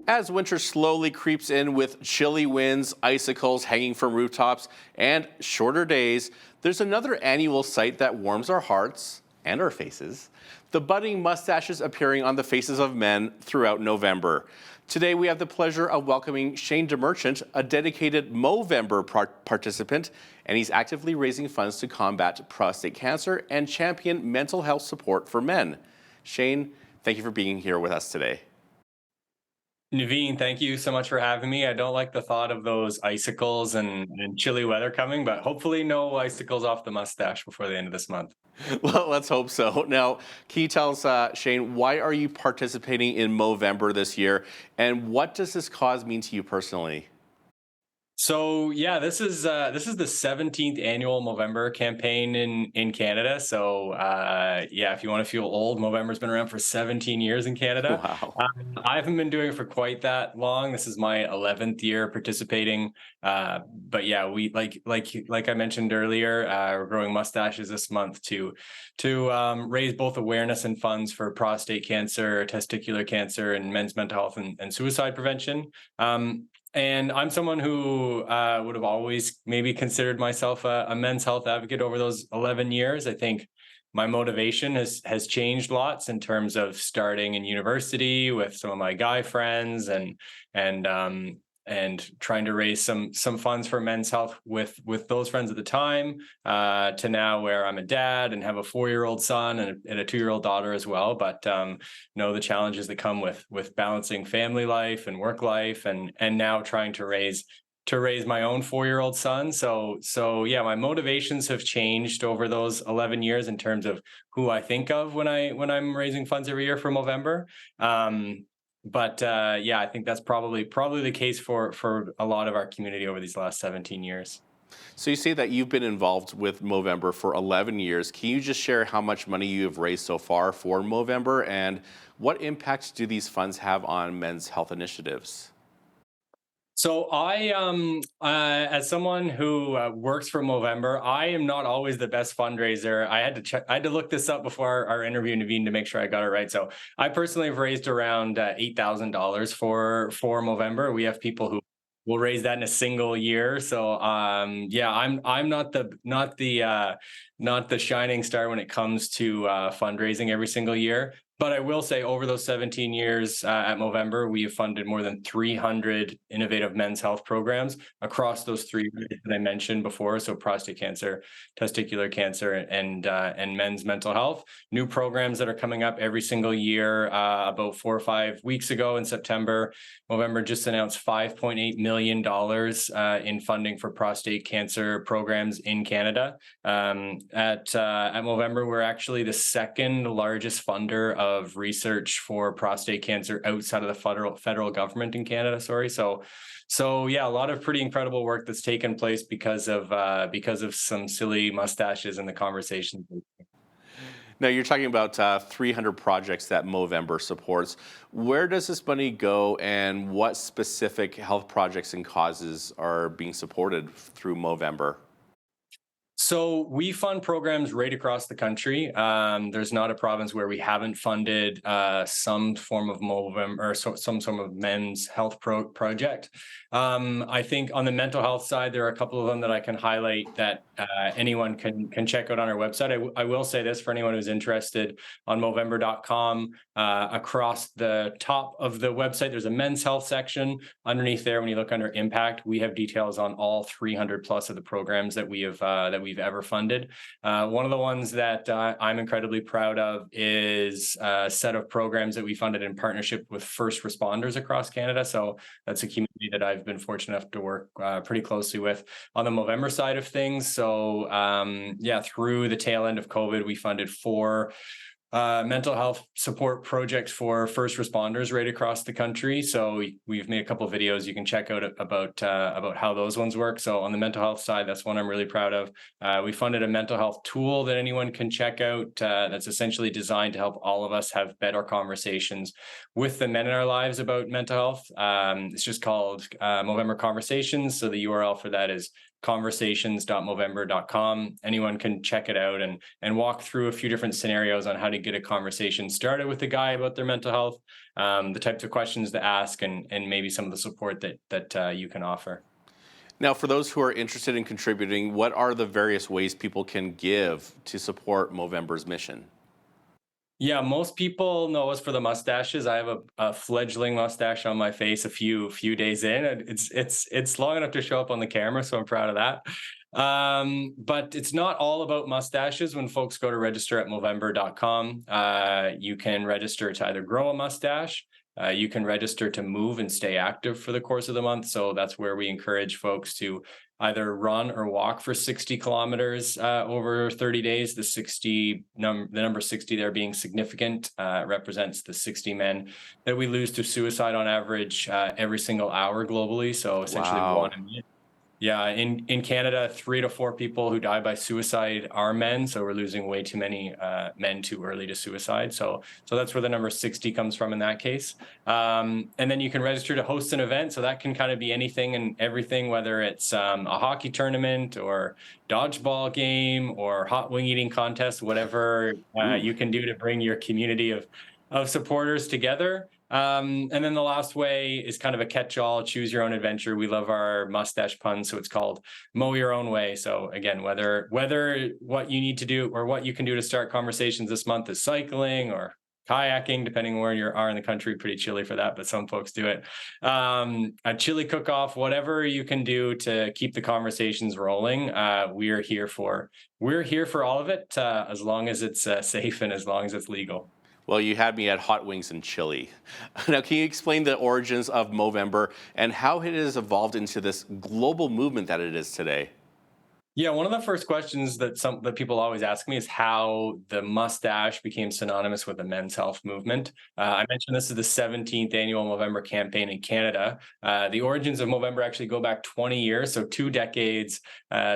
As winter slowly creeps in with chilly winds, icicles hanging from rooftops, and shorter days, there's another annual sight that warms our hearts and our faces. The budding mustaches appearing on the faces of men throughout November. Today we have the pleasure of welcoming Shane DeMerchant, a dedicated Movember participant, and he's actively raising funds to combat prostate cancer and champion mental health support for men. Shane, thank you for being here with us today. Naveen, thank you so much for having me. I don't like the thought of those icicles and chilly weather coming, but hopefully no icicles off the mustache before the end of this month. Well, let's hope so. Now, can you tell us, Shane, why are you participating in Movember this year, and what does this cause mean to you personally? So yeah, this is the 17th annual Movember campaign in Canada. So yeah, if you want to feel old, Movember's been around for 17 years in Canada. Wow. I haven't been doing it for quite that long. This is my 11th year participating. But yeah, we like I mentioned earlier, we're growing mustaches this month to raise both awareness and funds for prostate cancer, testicular cancer, and men's mental health and suicide prevention. And I'm someone who would have always maybe considered myself a men's health advocate over those 11 years. I think my motivation has changed lots in terms of starting in university with some of my guy friends and and trying to raise some funds for men's health with those friends at the time, to now where I'm a dad and have a 4-year-old son and a 2-year-old daughter as well. But know the challenges that come with balancing family life and work life, and now trying to raise my own 4-year-old son. So yeah, my motivations have changed over those 11 years in terms of who I think of when I'm raising funds every year for Movember. But yeah, I think that's probably the case for a lot of our community over these last 17 years. So you say that you've been involved with Movember for 11 years. Can you just share how much money you have raised so far for Movember, and what impact do these funds have on men's health initiatives? So as someone who works for Movember, I am not always the best fundraiser. I had to look this up before our interview, Naveen, to make sure I got it right. So I personally have raised around $8,000 for Movember. We have people who will raise that in a single year. So yeah, I'm not the shining star when it comes to fundraising every single year. But I will say, over those 17 years at Movember, we have funded more than 300 innovative men's health programs across those three that I mentioned before. So prostate cancer, testicular cancer, and men's mental health. New programs that are coming up every single year. About 4 or 5 weeks ago in September, Movember just announced $5.8 million in funding for prostate cancer programs in Canada. At Movember, we're actually the second largest funder of research for prostate cancer outside of the federal government in Canada. Sorry, so yeah, a lot of pretty incredible work that's taken place because of some silly mustaches in the conversation. Now, you're talking about 300 projects that Movember supports. Where does this money go, and what specific health projects and causes are being supported through Movember? So we fund programs right across the country. There's not a province where we haven't funded some form of Movember or some sort of men's health project. I think on the mental health side, there are a couple of them that I can highlight that anyone can check out on our website. I will say this for anyone who's interested: on Movember.com, across the top of the website, there's a men's health section. Underneath there, when you look under impact, we have details on all 300 plus of the programs that we've ever funded. One of the ones that I'm incredibly proud of is a set of programs that we funded in partnership with first responders across Canada. So that's a community that I've been fortunate enough to work pretty closely with on the Movember side of things. So yeah, through the tail end of COVID, we funded 4 mental health support projects for first responders right across the country. So we've made a couple of videos you can check out about how those ones work. So on the mental health side, that's one I'm really proud of. We funded a mental health tool that anyone can check out, that's essentially designed to help all of us have better conversations with the men in our lives about mental health. It's just called Movember Conversations. So the URL for that is conversations.movember.com. Anyone can check it out and walk through a few different scenarios on how to get a conversation started with a guy about their mental health, the types of questions to ask, and maybe some of the support that you can offer. Now, for those who are interested in contributing, what are the various ways people can give to support Movember's mission? Yeah, most people know us for the mustaches. I have a fledgling mustache on my face a few days in, and it's long enough to show up on the camera, so I'm proud of that. But it's not all about mustaches. When folks go to register at Movember.com, you can register to either grow a mustache. You can register to move and stay active for the course of the month. So that's where we encourage folks to either run or walk for 60 kilometers over 30 days. The number 60 there being significant represents the 60 men that we lose to suicide on average every single hour globally. So essentially Wow. one a minute. Yeah, in Canada, 3 to 4 people who die by suicide are men, so we're losing way too many men too early to suicide. So that's where the number 60 comes from in that case. And then you can register to host an event, so that can kind of be anything and everything, whether it's a hockey tournament or dodgeball game or hot wing eating contest, whatever Ooh. you can do to bring your community of supporters together. And then the last way is kind of a catch-all, choose your own adventure. We love our mustache puns, so it's called mow your own way. So again, whether what you need to do or what you can do to start conversations this month is cycling or kayaking, depending where you are in the country. Pretty chilly for that, but some folks do it. A chili cook-off, whatever you can do to keep the conversations rolling. We're here for all of it, as long as it's safe and as long as it's legal. Well, you had me at hot wings and chili. Now, can you explain the origins of Movember and how it has evolved into this global movement that it is today? Yeah, one of the first questions that people always ask me is how the mustache became synonymous with the men's health movement. I mentioned this is the 17th annual Movember campaign in Canada. The origins of Movember actually go back 20 years, so 2 decades,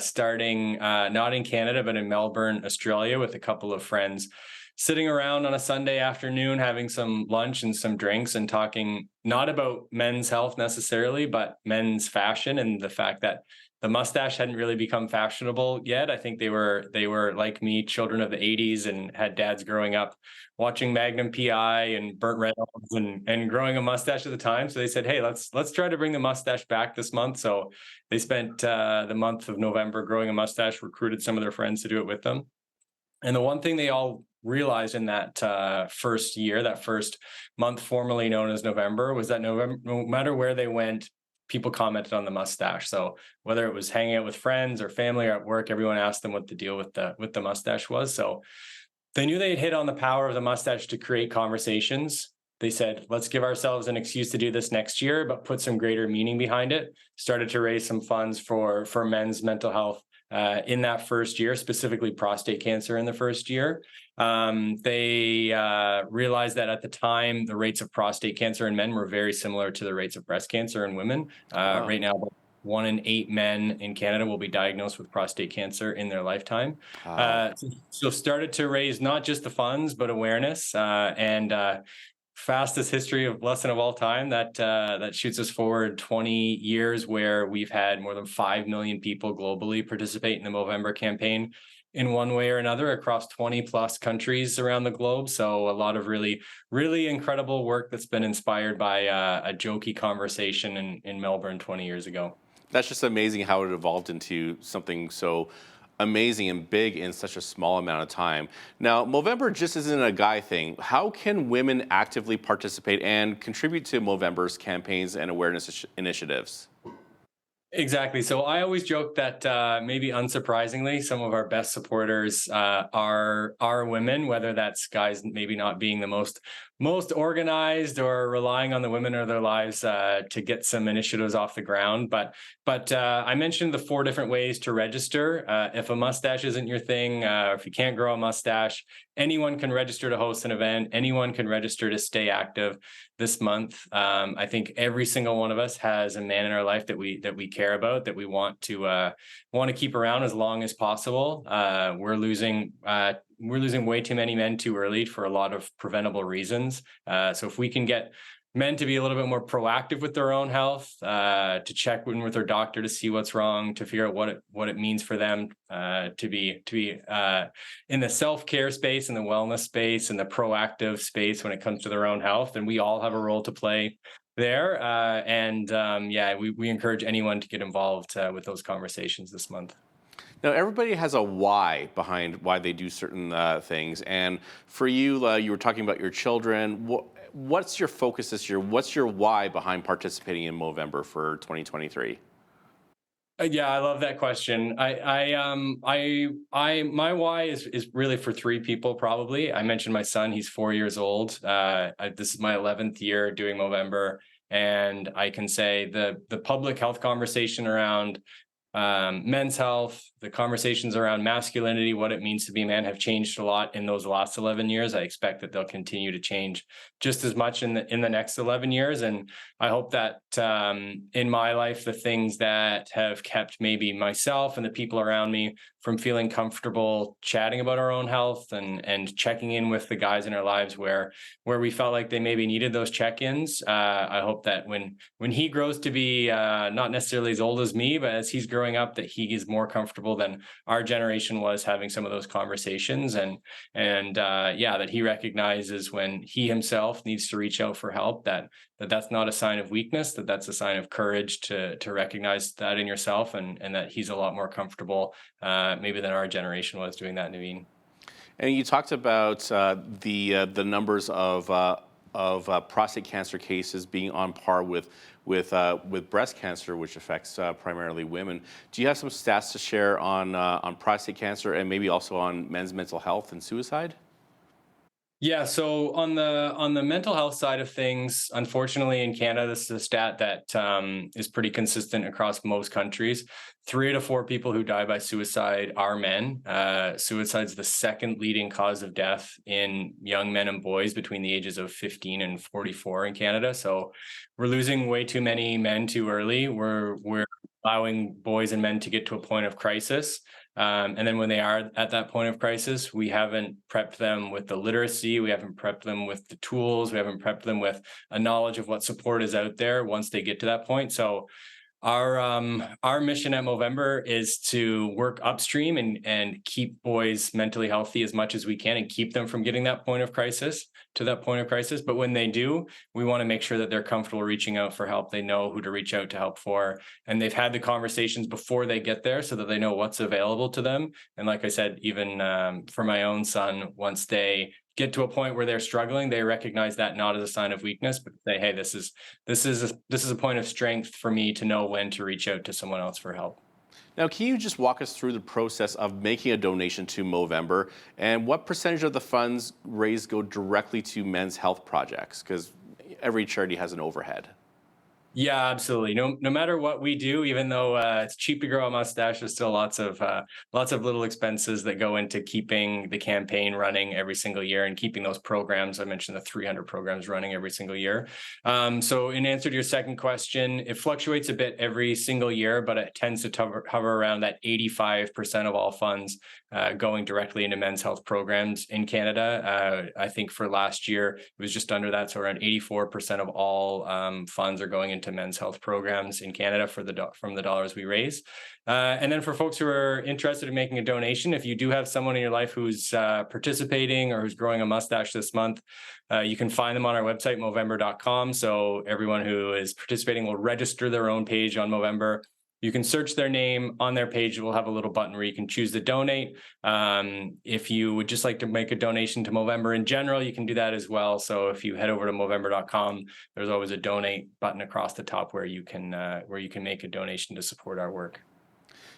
starting not in Canada but in Melbourne, Australia, with a couple of friends sitting around on a Sunday afternoon, having some lunch and some drinks and talking not about men's health necessarily, but men's fashion and the fact that the mustache hadn't really become fashionable yet. I think they were like me, children of the 80s, and had dads growing up watching Magnum PI and Burt Reynolds and growing a mustache at the time. So they said, hey, let's try to bring the mustache back this month. So they spent the month of November growing a mustache, recruited some of their friends to do it with them. And the one thing they all realized in that first year, that first month formerly known as November, was that November, no matter where they went, people commented on the mustache. So whether it was hanging out with friends or family or at work, everyone asked them what the deal with the mustache was. So they knew they'd hit on the power of the mustache to create conversations. They said, let's give ourselves an excuse to do this next year, but put some greater meaning behind it. Started to raise some funds for men's mental health in that first year, specifically prostate cancer in the first year. They realized that at the time, the rates of prostate cancer in men were very similar to the rates of breast cancer in women. Wow. Right now, 1 in 8 men in Canada will be diagnosed with prostate cancer in their lifetime. Wow. So started to raise not just the funds, but awareness, and fastest history of lesson of all time that shoots us forward 20 years, where we've had more than 5 million people globally participate in the Movember campaign in one way or another across 20 plus countries around the globe. So a lot of really, really incredible work that's been inspired by a jokey conversation in Melbourne 20 years ago. That's just amazing how it evolved into something so amazing and big in such a small amount of time. Now, Movember just isn't a guy thing. How can women actively participate and contribute to Movember's campaigns and awareness initiatives? Exactly. So I always joke that maybe unsurprisingly, some of our best supporters are women, whether that's guys maybe not being the most organized or relying on the women of their lives to get some initiatives off the ground. But I mentioned the 4 different ways to register. If a mustache isn't your thing, if you can't grow a mustache, anyone can register to host an event. Anyone can register to stay active this month. I think every single one of us has a man in our life that we care about, that we want to keep around as long as possible. We're losing way too many men too early for a lot of preventable reasons. So if we can get men to be a little bit more proactive with their own health, to check in with their doctor to see what's wrong, to figure out what it means for them to be in the self-care space, in the wellness space, in the proactive space when it comes to their own health. And we all have a role to play there. We encourage anyone to get involved with those conversations this month. Now, everybody has a why behind why they do certain things. And for you, you were talking about your children. What's your focus this year? What's your why behind participating in Movember for 2023? Yeah, I love that question. My why is really for three people, probably. I mentioned my son, he's 4 years old. This is my 11th year doing Movember. And I can say the public health conversation around men's health, the conversations around masculinity, what it means to be a man, have changed a lot in those last 11 years. I expect that they'll continue to change just as much in the next 11 years. And I hope that in my life, the things that have kept maybe myself and the people around me from feeling comfortable chatting about our own health and checking in with the guys in our lives where we felt like they maybe needed those check-ins. I hope that when he grows to be not necessarily as old as me, but as he's growing up, that he is more comfortable than our generation was having some of those conversations, and that he recognizes when he himself needs to reach out for help, that's not a sign of weakness, that's a sign of courage to recognize that in yourself, and that he's a lot more comfortable maybe than our generation was doing that, Naveen. And you talked about the numbers of prostate cancer cases being on par with breast cancer, which affects primarily women. Do you have some stats to share on prostate cancer and maybe also on men's mental health and suicide? Yeah, so on the mental health side of things, unfortunately in Canada, this is a stat that is pretty consistent across most countries. 3 out of 4 people who die by suicide are men. Suicide is the second leading cause of death in young men and boys between the ages of 15 and 44 in Canada. So we're losing way too many men too early. We're allowing boys and men to get to a point of crisis. And then when they are at that point of crisis, we haven't prepped them with the literacy, we haven't prepped them with the tools, we haven't prepped them with a knowledge of what support is out there once they get to that point. So our mission at Movember is to work upstream and keep boys mentally healthy as much as we can and keep them from getting that point of crisis to that point of crisis. But when they do, we want to make sure that they're comfortable reaching out for help. They know who to reach out to help for, and they've had the conversations before they get there so that they know what's available to them. And like I said, even for my own son, once they get to a point where they're struggling, they recognize that not as a sign of weakness, but say, hey, this is a point of strength for me to know when to reach out to someone else for help. Now, can you just walk us through the process of making a donation to Movember, and what percentage of the funds raised go directly to men's health projects? Because every charity has an overhead. Yeah, absolutely. No matter what we do, even though it's cheap to grow a mustache, there's still lots of little expenses that go into keeping the campaign running every single year and keeping those programs. I mentioned the 300 programs running every single year. So in answer to your second question, it fluctuates a bit every single year, but it tends to hover around that 85% of all funds going directly into men's health programs in Canada. I think for last year, it was just under that. So around 84% of all funds are going into men's health programs in Canada from the dollars we raise. And then for folks who are interested in making a donation, if you do have someone in your life who's participating or who's growing a mustache this month, you can find them on our website, Movember.com. So everyone who is participating will register their own page on Movember. You can search their name on their page. We'll have a little button where you can choose to donate. If you would just like to make a donation to Movember in general, you can do that as well. So if you head over to Movember.com, there's always a donate button across the top where you can make a donation to support our work.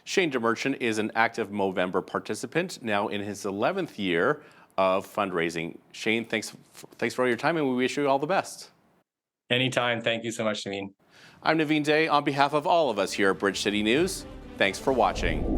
Shane DeMerchant is an active Movember participant, now in his 11th year of fundraising. Shane, thanks for all your time, and we wish you all the best. Anytime. Thank you so much, Naveen. I'm Naveen Day. On behalf of all of us here at Bridge City News, thanks for watching.